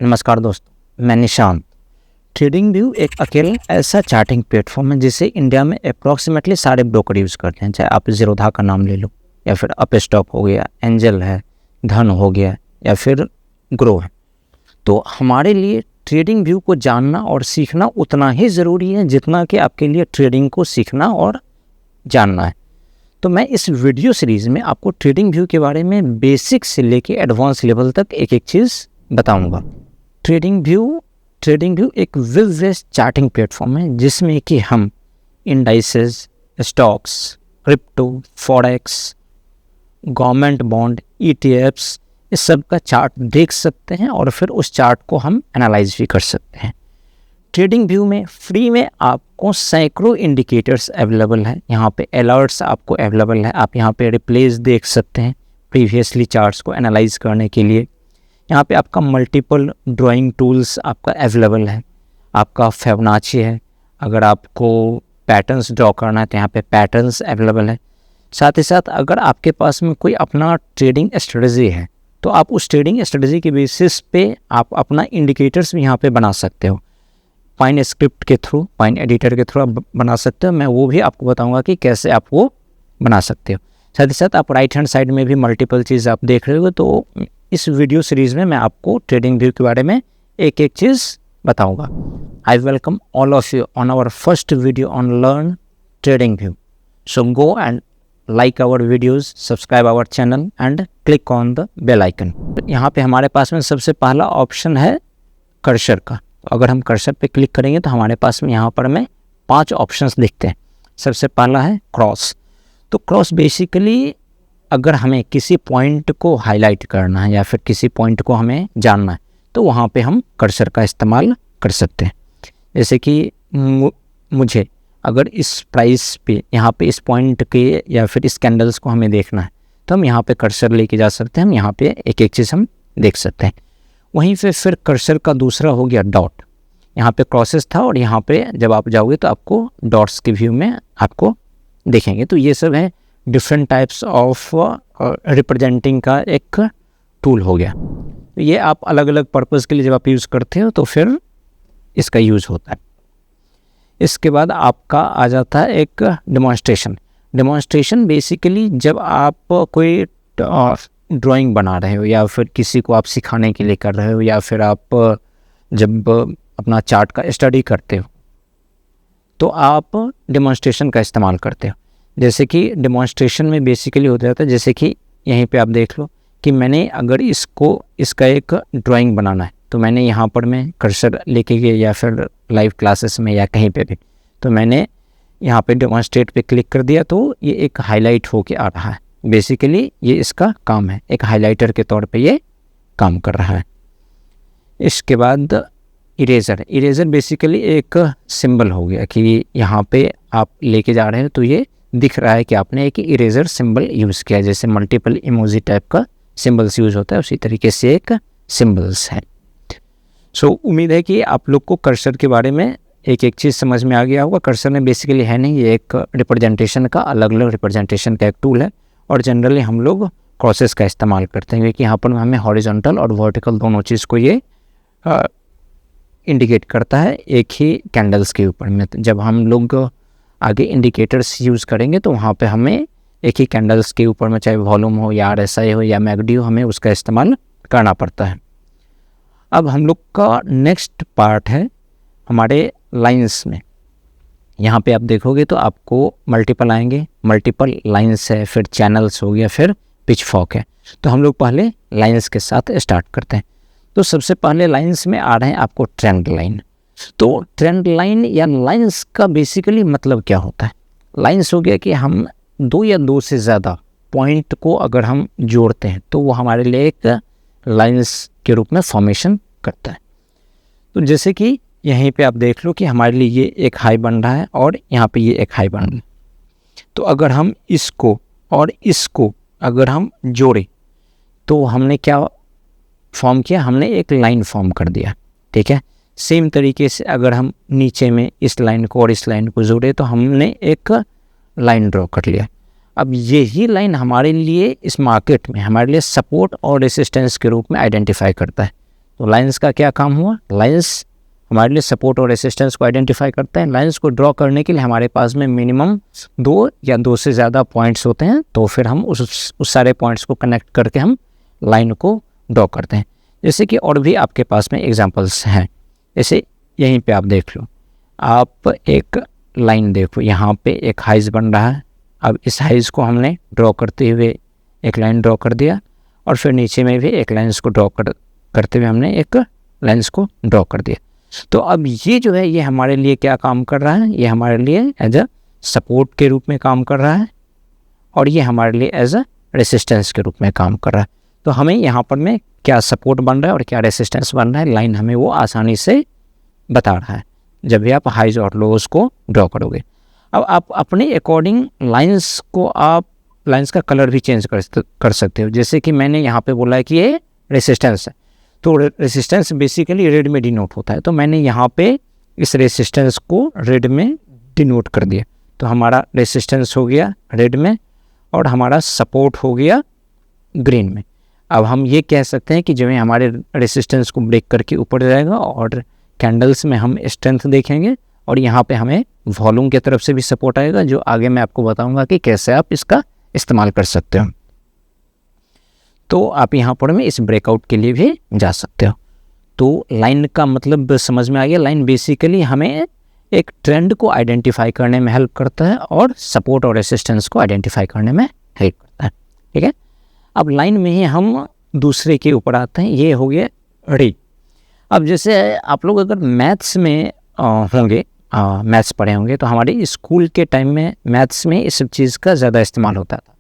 नमस्कार दोस्तों, मैं निशांत। ट्रेडिंग व्यू एक अकेला ऐसा चार्टिंग प्लेटफॉर्म है जिसे इंडिया में अप्रॉक्सीमेटली सारे ब्रोकर यूज़ करते हैं। चाहे आप ज़ीरोधा का नाम ले लो, या फिर अप स्टॉक हो गया, एंजल है, धन हो गया, या फिर ग्रो है। तो हमारे लिए ट्रेडिंग व्यू को जानना और सीखना उतना ही ज़रूरी है जितना कि आपके लिए ट्रेडिंग को सीखना और जानना है। तो मैं इस वीडियो सीरीज़ में आपको ट्रेडिंग व्यू के बारे में बेसिक से लेके एडवांस लेवल तक एक एक चीज़ बताऊंगा। ट्रेडिंग व्यू एक व्यू बेस्ड चार्टिंग प्लेटफॉर्म है जिसमें कि हम indices, stocks, crypto, forex, government bond, ETFs, इस सब का चार्ट देख सकते हैं और फिर उस चार्ट को हम एनालाइज भी कर सकते हैं। ट्रेडिंग व्यू में फ्री में आपको सैकड़ों इंडिकेटर्स अवेलेबल है। यहाँ पे अलर्ट्स आपको अवेलेबल है। आप यहाँ पे रिप्लेस देख सकते हैं प्रीवियसली चार्ट्स को एनालाइज करने के लिए। यहाँ पे आपका मल्टीपल ड्राइंग टूल्स आपका अवेलेबल है। आपका फिबोनाची है, अगर आपको पैटर्न्स ड्रॉ करना है तो यहाँ पे पैटर्न्स अवेलेबल है। साथ ही साथ अगर आपके पास में कोई अपना ट्रेडिंग स्ट्रेटजी है तो आप उस ट्रेडिंग स्ट्रेटजी के बेसिस पे आप अपना इंडिकेटर्स भी यहाँ पे बना सकते हो। पाइन स्क्रिप्ट के थ्रू, पाइन एडिटर के थ्रू आप बना सकते हो। मैं वो भी आपको बताऊँगा कि कैसे आप वो बना सकते हो। साथ ही साथ आप राइट हैंड साइड में भी मल्टीपल चीज़ आप देख रहे हो। तो इस वीडियो सीरीज़ में मैं आपको ट्रेडिंग व्यू के बारे में एक एक चीज़ बताऊंगा। I welcome all of you on our first video on learn TradingView. So go and like our videos, subscribe our channel and click on the bell icon. यहाँ पे हमारे पास में सबसे पहला ऑप्शन है कर्सर का। अगर हम कर्सर पे क्लिक करेंगे तो हमारे पास में यहाँ पर में 5 ऑप्शंस दिखते हैं। सबसे पहला है क्रॉस। तो क्रॉस बेसिकली अगर हमें किसी पॉइंट को हाईलाइट करना है या फिर किसी पॉइंट को हमें जानना है तो वहाँ पे हम कर्सर का इस्तेमाल कर सकते हैं। जैसे कि मुझे अगर इस प्राइस पे यहाँ पे इस पॉइंट के या फिर इस कैंडल्स को हमें देखना है तो हम यहाँ पे कर्सर लेके जा सकते हैं। हम यहाँ पे एक एक चीज़ हम देख सकते हैं। वहीं पे फिर कर्सर का दूसरा हो गया डॉट। यहाँ पे क्रॉसेस था और यहाँ पे जब आप जाओगे तो आपको डॉट्स के व्यू में आपको देखेंगे। तो ये सब है डिफरेंट टाइप्स ऑफ रिप्रेजेंटिंग का एक टूल हो गया। तो ये आप अलग अलग पर्पज़ के लिए जब आप यूज़ करते हो तो फिर इसका यूज़ होता है। इसके बाद आपका आ जाता है एक डेमोन्स्ट्रेशन बेसिकली जब आप कोई ड्राइंग बना रहे हो या फिर किसी को आप सिखाने के लिए कर रहे हो या फिर आप जब अपना चार्ट का स्टडी करते हो तो आप डेमोन्स्ट्रेशन का इस्तेमाल करते हो। जैसे कि डेमोन्स्ट्रेशन में बेसिकली हो जाता है, जैसे कि यहीं पे आप देख लो कि मैंने अगर इसका एक ड्राइंग बनाना है तो मैंने यहाँ पर मैं कर्सर लेके गया या फिर लाइव क्लासेस में या कहीं पे भी, तो मैंने यहाँ पे डेमोन्स्ट्रेट पे क्लिक कर दिया तो ये एक हाईलाइट होके आ रहा है। बेसिकली ये इसका काम है, एक हाईलाइटर के तौर पे ये काम कर रहा है। इसके बाद इरेज़र बेसिकली एक सिंबल हो गया कि यहाँ पे आप लेके जा रहे हो तो ये दिख रहा है कि आपने एक इरेज़र सिंबल यूज़ किया। जैसे मल्टीपल इमोजी टाइप का सिंबल्स यूज़ होता है उसी तरीके से एक सिंबल्स है। सो उम्मीद है कि आप लोग को कर्सर के बारे में एक एक चीज़ समझ में आ गया होगा। कर्सर में बेसिकली है नहीं, ये एक रिप्रेजेंटेशन का अलग अलग रिप्रेजेंटेशन का एक टूल है और जनरली हम लोग क्रॉसेस का इस्तेमाल करते हैं क्योंकि यहाँ पर हमें हॉरिजॉन्टल और वर्टिकल दोनों चीज़ को ये इंडिकेट करता है एक ही कैंडल्स के ऊपर में। जब हम लोग आगे इंडिकेटर्स यूज़ करेंगे तो वहाँ पे हमें एक ही कैंडल्स के ऊपर में चाहे वॉल्यूम हो या RSI हो या मैकडी हो, हमें उसका इस्तेमाल करना पड़ता है। अब हम लोग का नेक्स्ट पार्ट है हमारे लाइंस में। यहाँ पे आप देखोगे तो आपको मल्टीपल आएंगे, मल्टीपल लाइंस है, फिर चैनल्स हो गया, फिर पिचफॉक है। तो हम लोग पहले लाइंस के साथ स्टार्ट करते हैं। तो सबसे पहले लाइंस में आ रहे हैं आपको ट्रेंड लाइन। तो ट्रेंड लाइन या लाइंस का बेसिकली मतलब क्या होता है? लाइंस हो गया कि हम 2 या 2 से ज़्यादा पॉइंट को अगर हम जोड़ते हैं तो वो हमारे लिए एक लाइंस के रूप में फॉर्मेशन करता है। तो जैसे कि यहीं पे आप देख लो कि हमारे लिए ये एक हाई बन रहा है और यहाँ पे ये एक हाई बन रहा है। तो अगर हम इसको और इसको अगर हम जोड़े तो हमने क्या फॉर्म किया? हमने एक लाइन फॉर्म कर दिया। ठीक है। सेम तरीके से अगर हम नीचे में इस लाइन को और इस लाइन को जोड़े तो हमने एक लाइन ड्रॉ कर लिया। अब यही लाइन हमारे लिए इस मार्केट में हमारे लिए सपोर्ट और रेसिस्टेंस के रूप में आइडेंटिफाई करता है। तो लाइंस का क्या काम हुआ, लाइंस हमारे लिए सपोर्ट और रेसिस्टेंस को आइडेंटिफाई करते हैं। लाइंस को ड्रॉ करने के लिए हमारे पास में मिनिमम 2 या 2 से ज़्यादा पॉइंट्स होते हैं, तो फिर हम उस सारे पॉइंट्स को कनेक्ट करके हम लाइन को ड्रॉ करते हैं। जैसे कि और भी आपके पास में एग्जांपल्स हैं, जैसे यहीं पे आप देख लो, आप एक लाइन देखो, यहाँ पे एक हाइज बन रहा है। अब इस हाइज को हमने ड्रॉ करते हुए एक लाइन ड्रॉ कर दिया, और फिर नीचे में भी एक लाइन्स को ड्रॉ करते हुए हमने एक लाइन्स को ड्रॉ कर दिया। तो अब ये जो है ये हमारे लिए क्या काम कर रहा है, ये हमारे लिए एज अ सपोर्ट के रूप में काम कर रहा है, और ये हमारे लिए एज अ रेसिस्टेंस के रूप में काम कर रहा है। तो हमें यहाँ पर में क्या सपोर्ट बन रहा है और क्या रेसिस्टेंस बन रहा है, लाइन हमें वो आसानी से बता रहा है जब भी आप हाइज और लोज को ड्रॉ करोगे। अब आप अपने अकॉर्डिंग लाइंस का कलर भी चेंज कर सकते हो। जैसे कि मैंने यहाँ पे बोला है कि ये रेसिस्टेंस है, तो रेसिस्टेंस बेसिकली रेड में डिनोट होता है, तो मैंने यहाँ पे इस रेसिस्टेंस को रेड में डिनोट कर दिया। तो हमारा रेसिस्टेंस हो गया रेड में और हमारा सपोर्ट हो गया ग्रीन में। अब हम ये कह सकते हैं कि जो है हमारे रेसिस्टेंस को ब्रेक करके ऊपर जाएगा, और कैंडल्स में हम स्ट्रेंथ देखेंगे, और यहाँ पे हमें वॉल्यूम की तरफ से भी सपोर्ट आएगा, जो आगे मैं आपको बताऊंगा कि कैसे आप इसका इस्तेमाल कर सकते हो। तो आप यहाँ पर में इस ब्रेकआउट के लिए भी जा सकते हो। तो लाइन का मतलब समझ में आ गया। लाइन बेसिकली हमें एक ट्रेंड को आइडेंटिफाई करने में हेल्प करता है और सपोर्ट और रेसिस्टेंस को आइडेंटिफाई करने में हेल्प करता है। ठीक है, अब लाइन में ही हम दूसरे के ऊपर आते हैं, ये हो गया रे। अब जैसे आप लोग अगर मैथ्स में होंगे, मैथ्स पढ़े होंगे, तो हमारे स्कूल के टाइम में मैथ्स में इस सब चीज़ का ज़्यादा इस्तेमाल होता था।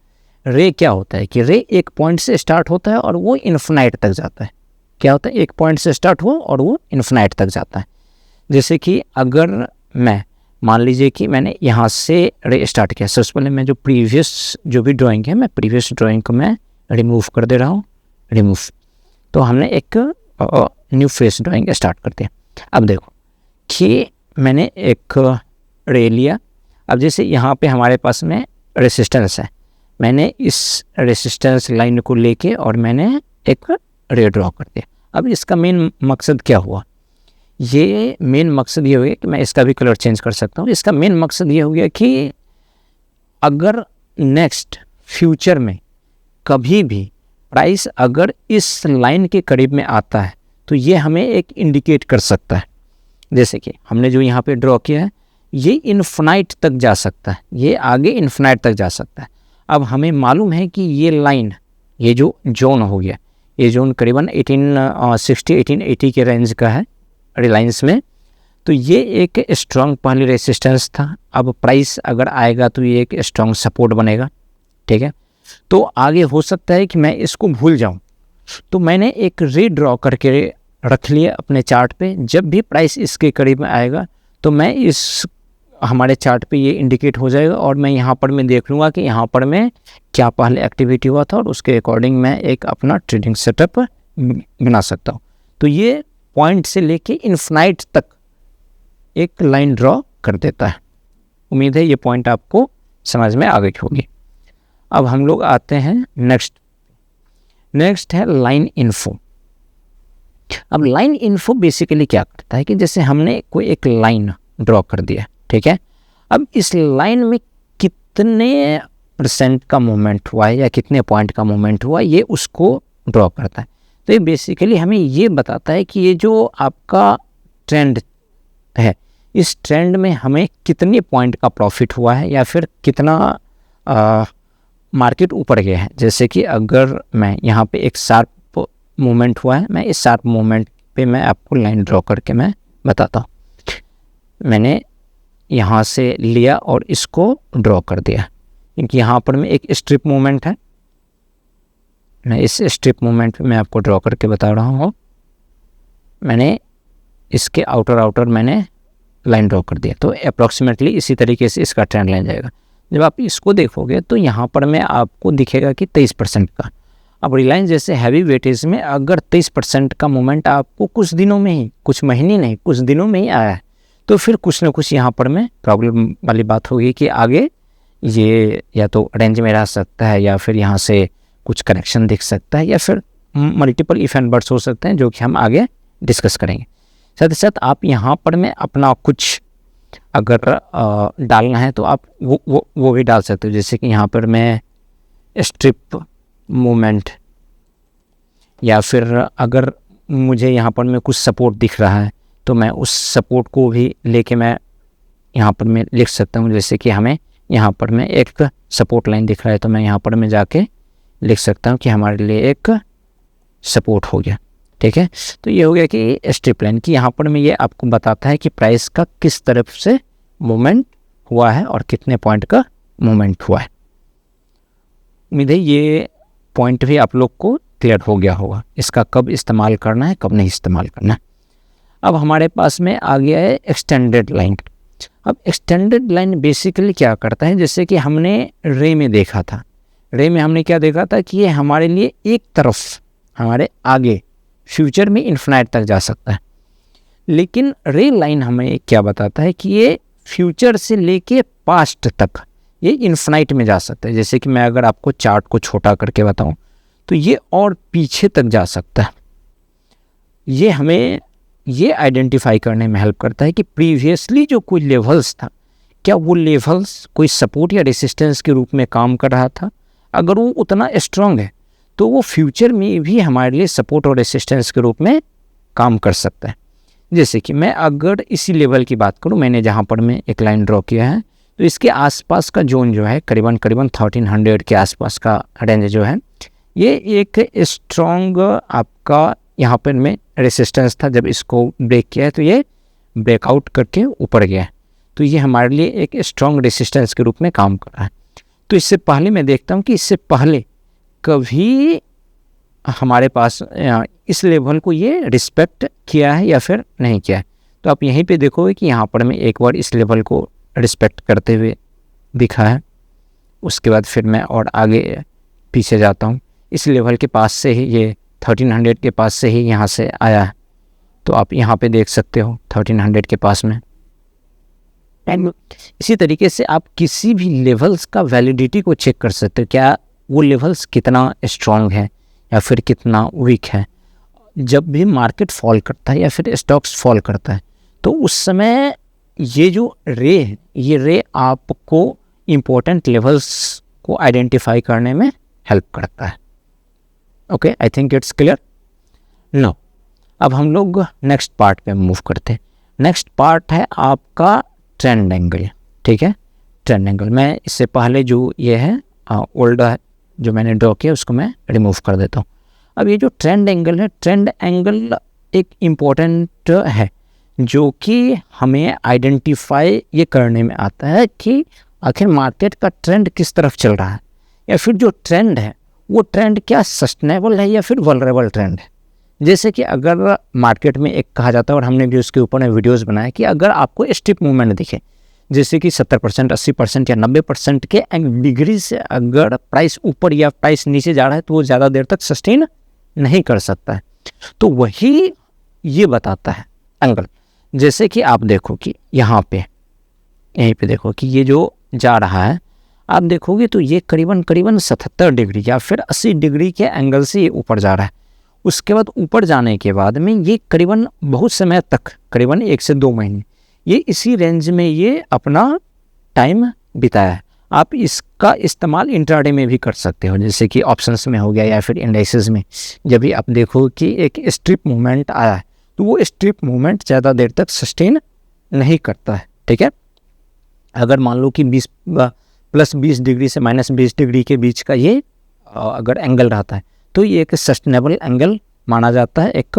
रे क्या होता है कि रे एक पॉइंट से स्टार्ट होता है और वो इन्फिनाइट तक जाता है। क्या होता है, एक पॉइंट से स्टार्ट हुआ और वो इन्फिनाइट तक जाता है। जैसे कि अगर मैं मान लीजिए कि मैंने यहाँ से रे स्टार्ट किया, सबसे पहले मैं जो भी ड्राइंग है, मैं प्रीवियस ड्राइंग को मैं रिमूव कर दे रहा हूँ, रिमूव। तो हमने एक न्यू फेस ड्राइंग स्टार्ट करते हैं। अब देखो कि मैंने एक रे लिया। अब जैसे यहाँ पे हमारे पास में रेसिस्टेंस है, मैंने इस रेसिस्टेंस लाइन को लेके और मैंने एक रे ड्रॉ कर दिया। अब इसका मेन मकसद क्या हुआ, ये मेन मकसद ये हो गया कि मैं इसका भी कलर चेंज कर सकता हूँ। इसका मेन मकसद ये हो गया कि अगर नेक्स्ट फ्यूचर में कभी भी प्राइस अगर इस लाइन के करीब में आता है तो ये हमें एक इंडिकेट कर सकता है। जैसे कि हमने जो यहाँ पे ड्रॉ किया है ये इन्फिनाइट तक जा सकता है, ये आगे इन्फिनाइट तक जा सकता है। अब हमें मालूम है कि ये लाइन, ये जो जोन हो गया, ये जोन करीबन 1860-1880 के रेंज का है रिलायंस में। तो ये एक स्ट्रॉन्ग पहले रेसिस्टेंस था, अब प्राइस अगर आएगा तो ये एक स्ट्रॉन्ग सपोर्ट बनेगा। ठीक है, तो आगे हो सकता है कि मैं इसको भूल जाऊं, तो मैंने एक रे ड्रॉ करके रख लिया अपने चार्ट पे। जब भी प्राइस इसके करीब में आएगा तो मैं इस हमारे चार्ट पे ये इंडिकेट हो जाएगा, और मैं यहाँ पर मैं देख लूँगा कि यहाँ पर मैं क्या पहले एक्टिविटी हुआ था, और उसके अकॉर्डिंग मैं एक अपना ट्रेडिंग सेटअप बना सकता हूँ। तो ये पॉइंट से लेके इन्फिनाइट तक एक लाइन ड्रॉ कर देता है। उम्मीद है ये पॉइंट आपको समझ में आ गई होगी। अब हम लोग आते हैं नेक्स्ट है लाइन इन्फो। अब लाइन इन्फो बेसिकली क्या करता है कि जैसे हमने कोई एक लाइन ड्रॉ कर दिया, ठीक है, अब इस लाइन में कितने परसेंट का मूवमेंट हुआ है या कितने पॉइंट का मूवमेंट हुआ, ये उसको ड्रॉ करता है। तो ये बेसिकली हमें ये बताता है कि ये जो आपका ट्रेंड है, इस ट्रेंड में हमें कितने पॉइंट का प्रॉफिट हुआ है या फिर कितना मार्केट ऊपर गया है। जैसे कि अगर मैं यहाँ पे एक शार्प मूवमेंट हुआ है, मैं इस शार्प मूवमेंट पे मैं आपको लाइन ड्रॉ करके मैं बताता हूँ। मैंने यहाँ से लिया और इसको ड्रॉ कर दिया, क्योंकि यहाँ पर मैं एक स्ट्रिप मूवमेंट है, मैं इस स्ट्रिप मूवमेंट पे मैं आपको ड्रॉ करके बता रहा हूँ। मैंने इसके आउटर मैंने लाइन ड्रॉ कर दिया, तो अप्रॉक्सीमेटली इसी तरीके से इसका ट्रेंड लाइन जाएगा। जब आप इसको देखोगे तो यहाँ पर मैं आपको दिखेगा कि 23% का। अब रिलायंस जैसे हैवी वेटेज में अगर 23% का मूवमेंट आपको कुछ दिनों में ही, कुछ महीने नहीं, कुछ दिनों में ही आया है, तो फिर कुछ ना कुछ यहाँ पर में प्रॉब्लम वाली बात होगी कि आगे ये या तो रेंज में रह सकता है या फिर यहाँ से कुछ करेक्शन दिख सकता है या फिर मल्टीपल इफ एंड बट्स हो सकते हैं जो कि हम आगे डिस्कस करेंगे। साथ ही साथ आप यहाँ पर में अपना कुछ अगर डालना है तो आप वो भी डाल सकते हो। जैसे कि यहाँ पर मैं स्ट्रिप मूवमेंट, या फिर अगर मुझे यहाँ पर में कुछ सपोर्ट दिख रहा है तो मैं उस सपोर्ट को भी लेके मैं यहाँ पर मैं लिख सकता हूँ। जैसे कि हमें यहाँ पर में एक सपोर्ट लाइन दिख रहा है तो मैं यहाँ पर में जाके लिख सकता हूँ कि हमारे लिए एक सपोर्ट हो गया। ठीक है, तो ये हो गया कि स्ट्रिप लाइन की यहाँ पर में ये आपको बताता है कि प्राइस का किस तरफ से मूवमेंट हुआ है और कितने पॉइंट का मूवमेंट हुआ है। उम्मीद है ये पॉइंट भी आप लोग को क्लियर हो गया होगा, इसका कब इस्तेमाल करना है कब नहीं इस्तेमाल करना है। अब हमारे पास में आ गया है एक्सटेंडेड लाइन। अब एक्सटेंडेड लाइन बेसिकली क्या करता है, जैसे कि हमने रे में देखा था, रे में हमने क्या देखा था कि ये हमारे लिए एक तरफ हमारे आगे फ्यूचर में इन्फिनाइट तक जा सकता है, लेकिन रे लाइन हमें क्या बताता है कि ये फ्यूचर से लेके पास्ट तक ये इन्फिनाइट में जा सकता है। जैसे कि मैं अगर आपको चार्ट को छोटा करके बताऊं तो ये और पीछे तक जा सकता है। ये हमें ये आइडेंटिफाई करने में हेल्प करता है कि प्रीवियसली जो कोई लेवल्स था, क्या वो लेवल्स कोई सपोर्ट या रेसिस्टेंस के रूप में काम कर रहा था। अगर वो उतना स्ट्रांग है तो वो फ्यूचर में भी हमारे लिए सपोर्ट और रेसिस्टेंस के रूप में काम कर सकता है। जैसे कि मैं अगर इसी लेवल की बात करूं, मैंने जहां पर मैं एक लाइन ड्रॉ किया है तो इसके आसपास का जोन जो है करीबन 1300 के आसपास का रेंज जो है, ये एक स्ट्रॉन्ग आपका यहाँ पर में रेसिस्टेंस था। जब इसको ब्रेक किया है तो ये ब्रेकआउट करके ऊपर गया है, तो ये हमारे लिए एक स्ट्रॉन्ग रेसिस्टेंस के रूप में काम कर रहा है। तो इससे पहले मैं देखता हूँ कि इससे पहले कभी हमारे पास इस लेवल को ये रिस्पेक्ट किया है या फिर नहीं किया है। तो आप यहीं पे देखोगे कि यहाँ पर मैं एक बार इस लेवल को रिस्पेक्ट करते हुए दिखा है, उसके बाद फिर मैं और आगे पीछे जाता हूँ, इस लेवल के पास से ही ये 1300 के पास से ही यहाँ से आया है। तो आप यहाँ पे देख सकते हो 1300 के पास में। इसी तरीके से आप किसी भी लेवल्स का वैलिडिटी को चेक कर सकते हो, क्या वो लेवल्स कितना स्ट्रॉन्ग है या फिर कितना वीक है। जब भी मार्केट फॉल करता है या फिर स्टॉक्स फॉल करता है तो उस समय ये जो रे है, ये रे आपको इम्पोर्टेंट लेवल्स को आइडेंटिफाई करने में हेल्प करता है। Okay, I think it's clear. No, अब हम लोग नेक्स्ट पार्ट पे मूव करते हैं। नेक्स्ट पार्ट है आपका ट्रेंड एंगल। ठीक है, ट्रेंड एंगल मैं इससे पहले जो ये है ओल्ड जो मैंने ड्रॉ किया उसको मैं रिमूव कर देता हूँ। अब ये जो ट्रेंड एंगल है, ट्रेंड एंगल एक इम्पोर्टेंट है जो कि हमें आइडेंटिफाई ये करने में आता है कि आखिर मार्केट का ट्रेंड किस तरफ चल रहा है, या फिर जो ट्रेंड है वो ट्रेंड क्या सस्टेनेबल है या फिर वल्नरेबल ट्रेंड है। जैसे कि अगर मार्केट में एक कहा जाता है और हमने भी उसके ऊपर वीडियोस बनाए कि अगर आपको स्ट्रिप मूवमेंट दिखे, जैसे कि 70%, 80% या 90% के डिग्री से अगर प्राइस ऊपर या प्राइस नीचे जा रहा है तो वो ज़्यादा देर तक सस्टेन नहीं कर सकता है। तो वही ये बताता है एंगल। जैसे कि आप देखो कि यहाँ पे यहीं पे देखो कि ये जो जा रहा है, आप देखोगे तो ये करीबन 77 डिग्री या फिर 80 डिग्री के एंगल से ये ऊपर जा रहा है। उसके बाद ऊपर जाने के बाद में ये करीबन बहुत समय तक, करीबन 1 से 2 महीने ये इसी रेंज में ये अपना टाइम बिताया है। आप इसका इस्तेमाल इंट्राडे में भी कर सकते हो, जैसे कि ऑप्शंस में हो गया या फिर इंडाइसेस में। जब भी आप देखो कि एक स्ट्रिप मूवमेंट आया है तो वो स्ट्रिप मूवमेंट ज़्यादा देर तक सस्टेन नहीं करता है। ठीक है, अगर मान लो कि 20 डिग्री से -20 डिग्री के बीच का ये अगर एंगल रहता है तो ये एक सस्टेनेबल एंगल माना जाता है, एक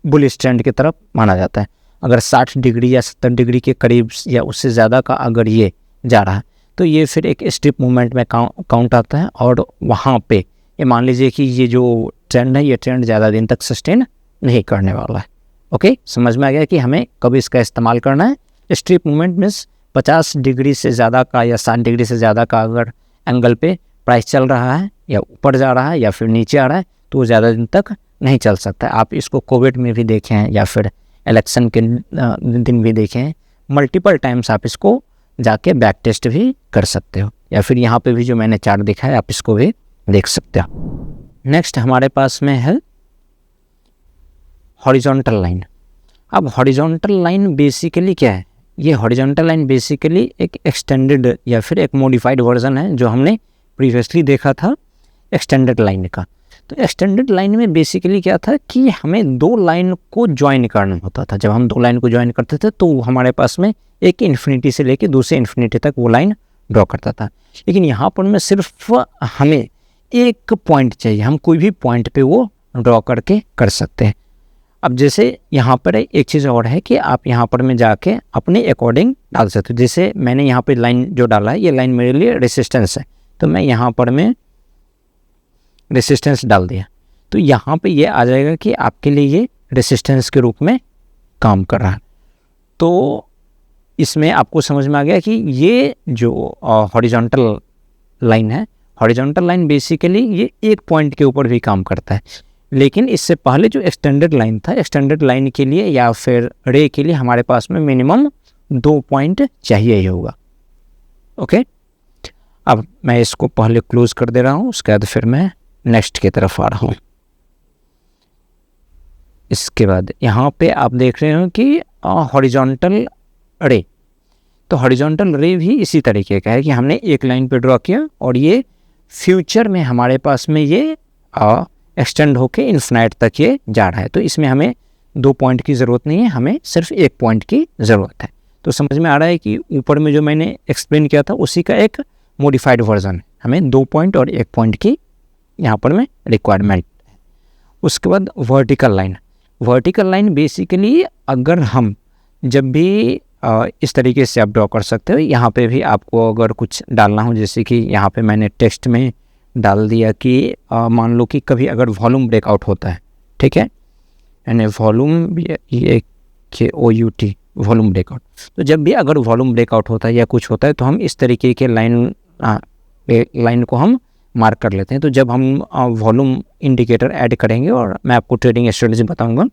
बुलिश ट्रेंड की तरफ माना जाता है। अगर 60 डिग्री या 70 डिग्री के करीब या उससे ज़्यादा का अगर ये जा रहा है तो ये फिर एक स्ट्रिप मूवमेंट में काउंट आता है, और वहाँ पे ये मान लीजिए कि ये जो ट्रेंड है ये ट्रेंड ज़्यादा दिन तक सस्टेन नहीं करने वाला है। ओके, समझ में आ गया कि हमें कब इसका इस्तेमाल करना है। स्ट्रिप मूवमेंट मीन्स 50 डिग्री से ज़्यादा का या 60 डिग्री से ज़्यादा का अगर एंगल पे प्राइस चल रहा है या ऊपर जा रहा है या फिर नीचे आ रहा है तो वो ज़्यादा दिन तक नहीं चल सकता। आप इसको कोविड में भी देखे हैं या फिर इलेक्शन के दिन भी देखे हैं, मल्टीपल टाइम्स आप इसको जाके बैक टेस्ट भी कर सकते हो, या फिर यहाँ पे भी जो मैंने चार्ट दिखा है आप इसको भी देख सकते हो। नेक्स्ट हमारे पास में है हॉरिजॉन्टल लाइन। अब हॉरिजॉन्टल लाइन बेसिकली क्या है? ये हॉरिजॉन्टल लाइन बेसिकली एक एक्सटेंडेड या फिर एक मॉडिफाइड वर्जन है जो हमने प्रीवियसली देखा था एक्सटेंडेड लाइन का। तो एक्सटेंडेड लाइन में बेसिकली क्या था कि हमें दो लाइन को ज्वाइन करना होता था। जब हम दो लाइन को ज्वाइन करते थे तो हमारे पास में एक इन्फिनिटी से लेके दूसरे इन्फिनिटी तक वो लाइन ड्रॉ करता था। लेकिन यहाँ पर में सिर्फ हमें एक पॉइंट चाहिए, हम कोई भी पॉइंट पे वो ड्रॉ करके कर सकते हैं। अब जैसे यहाँ पर एक चीज़ और है कि आप यहाँ पर में जाके अपने अकॉर्डिंग डाल सकते हो। जैसे मैंने यहाँ पे लाइन जो डाला है, ये लाइन मेरे लिए रेसिस्टेंस है, तो मैं यहाँ पर में रेसिस्टेंस डाल दिया, तो यहाँ पे ये आ जाएगा कि आपके लिए ये रेसिस्टेंस के रूप में काम कर रहा है। तो इसमें आपको समझ में आ गया कि ये जो हॉरिजॉन्टल लाइन है, हॉरिजॉन्टल लाइन बेसिकली ये एक पॉइंट के ऊपर भी काम करता है। लेकिन इससे पहले जो एक्सटेंडेड लाइन था, एक्सटेंडेड लाइन के लिए या फिर रे के लिए हमारे पास में मिनिमम 2 पॉइंट चाहिए ही होगा। ओके, अब मैं इसको पहले क्लोज कर दे रहा हूँ, उसके बाद फिर मैं नेक्स्ट की तरफ आ रहा हूँ। इसके बाद यहाँ पे आप देख रहे हो कि हॉरिजॉन्टल रे, तो हॉरिजॉन्टल रे भी इसी तरीके का है कि हमने एक लाइन पे ड्रॉ किया और ये फ्यूचर में हमारे पास में ये एक्सटेंड होके इन्फिनाइट तक ये जा रहा है। तो इसमें हमें 2 पॉइंट की ज़रूरत नहीं है, हमें सिर्फ 1 पॉइंट की ज़रूरत है। तो समझ में आ रहा है कि ऊपर में जो मैंने एक्सप्लेन किया था उसी का एक मॉडिफाइड वर्जन है। हमें 2 पॉइंट और 1 पॉइंट की यहाँ पर में रिक्वायरमेंट है। उसके बाद vertical line. Vertical line basically अगर हम जब भी इस तरीके से आप ड्रॉ कर सकते हो। यहाँ पे भी आपको अगर कुछ डालना हो, जैसे कि यहाँ पे मैंने टेक्स्ट में डाल दिया कि मान लो कि कभी अगर वॉल्यूम ब्रेकआउट होता है, ठीक है, यानी वॉल्यूम ये के OUT वॉल्यूम ब्रेकआउट, तो जब भी अगर वॉल्यूम ब्रेकआउट होता है या कुछ होता है तो हम इस तरीके के लाइन को हम मार्क कर लेते हैं। तो जब हम वॉल्यूम इंडिकेटर ऐड करेंगे और मैं आपको ट्रेडिंग स्ट्रेटजी बताऊंगा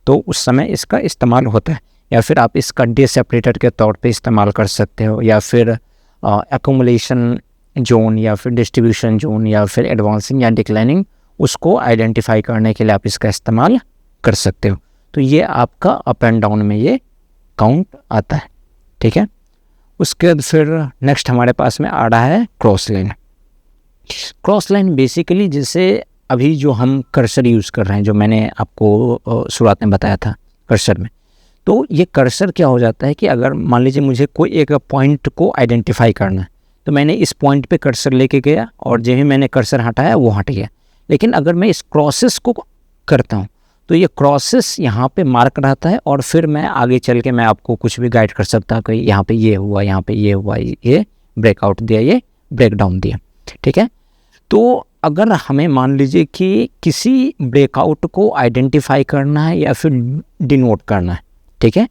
तो उस समय इसका इस्तेमाल होता है, या फिर आप इसका डे सेपरेटर के तौर पे इस्तेमाल कर सकते हो, या फिर एक्यूमुलेशन जोन या फिर डिस्ट्रीब्यूशन जोन या फिर एडवांसिंग या डिक्लाइनिंग, उसको आइडेंटिफाई करने के लिए आप इसका इस्तेमाल कर सकते हो। तो ये आपका अप एंड डाउन में ये काउंट आता है, ठीक है। उसके बाद फिर नेक्स्ट हमारे पास में आ रहा है cross line. Cross line basically जैसे अभी जो हम कर्सर यूज़ कर रहे हैं, जो मैंने आपको शुरुआत में बताया था कर्सर में, तो ये कर्सर क्या हो जाता है कि अगर मान लीजिए मुझे कोई एक पॉइंट को आइडेंटिफाई करना है, तो मैंने इस पॉइंट पे कर्सर लेके गया और जब ही मैंने कर्सर हटाया वो हट गया। लेकिन अगर मैं इस क्रॉसेस को करता हूँ तो ये क्रॉसेस यहाँ पे मार्क रहता है और फिर मैं आगे चल के मैं आपको कुछ भी गाइड कर सकता हूँ कि यहाँ पे ये हुआ, यहाँ पे ये हुआ, ये ब्रेकआउट दिया, ये ब्रेकडाउन दिया, ठीक है। तो अगर हमें मान लीजिए कि किसी ब्रेकआउट को आइडेंटिफाई करना है या फिर डिनोट करना है, ठीक है,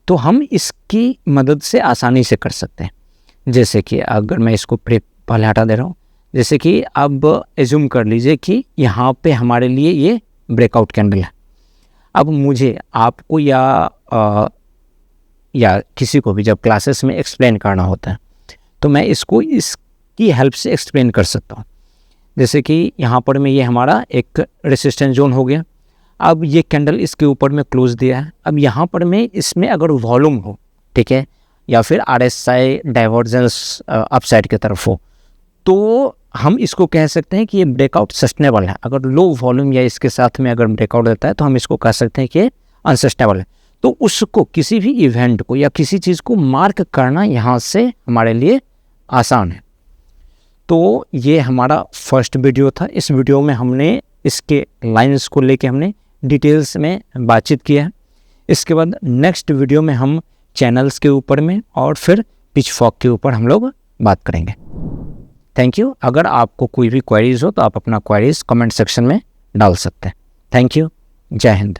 तो हम इसकी मदद से आसानी से कर सकते हैं। जैसे कि अगर मैं इसको पहले हटा दे रहा हूँ, जैसे कि अब एज्यूम कर लीजिए कि यहाँ पे हमारे लिए ये ब्रेकआउट कैंडल है। अब मुझे आपको या किसी को भी जब क्लासेस में एक्सप्लेन करना होता है तो मैं इसको इसकी हेल्प से एक्सप्लेन कर सकता हूँ। जैसे कि यहाँ पर में ये हमारा एक रेसिस्टेंस जोन हो गया। अब ये कैंडल इसके ऊपर में क्लोज दिया है। अब यहाँ पर में इसमें अगर वॉल्यूम हो, ठीक है, या फिर RSI डाइवर्जेंस अपसाइड की तरफ हो, तो हम इसको कह सकते हैं कि ये ब्रेकआउट सस्टेनेबल है। अगर लो वॉल्यूम या इसके साथ में अगर ब्रेकआउट देता है तो हम इसको कह सकते हैं कि अनसस्टेनेबल है। तो उसको किसी भी इवेंट को या किसी चीज़ को मार्क करना यहाँ से हमारे लिए आसान है। तो ये हमारा फर्स्ट वीडियो था। इस वीडियो में हमने इसके लाइंस को लेके हमने डिटेल्स में बातचीत किया है। इसके बाद नेक्स्ट वीडियो में हम चैनल्स के ऊपर में और फिर पिचफॉक के ऊपर हम लोग बात करेंगे। Thank you. अगर आपको कोई भी क्वेरीज हो तो आप अपना क्वेरीज कमेंट सेक्शन में डाल सकते हैं। Thank you. जय हिंद।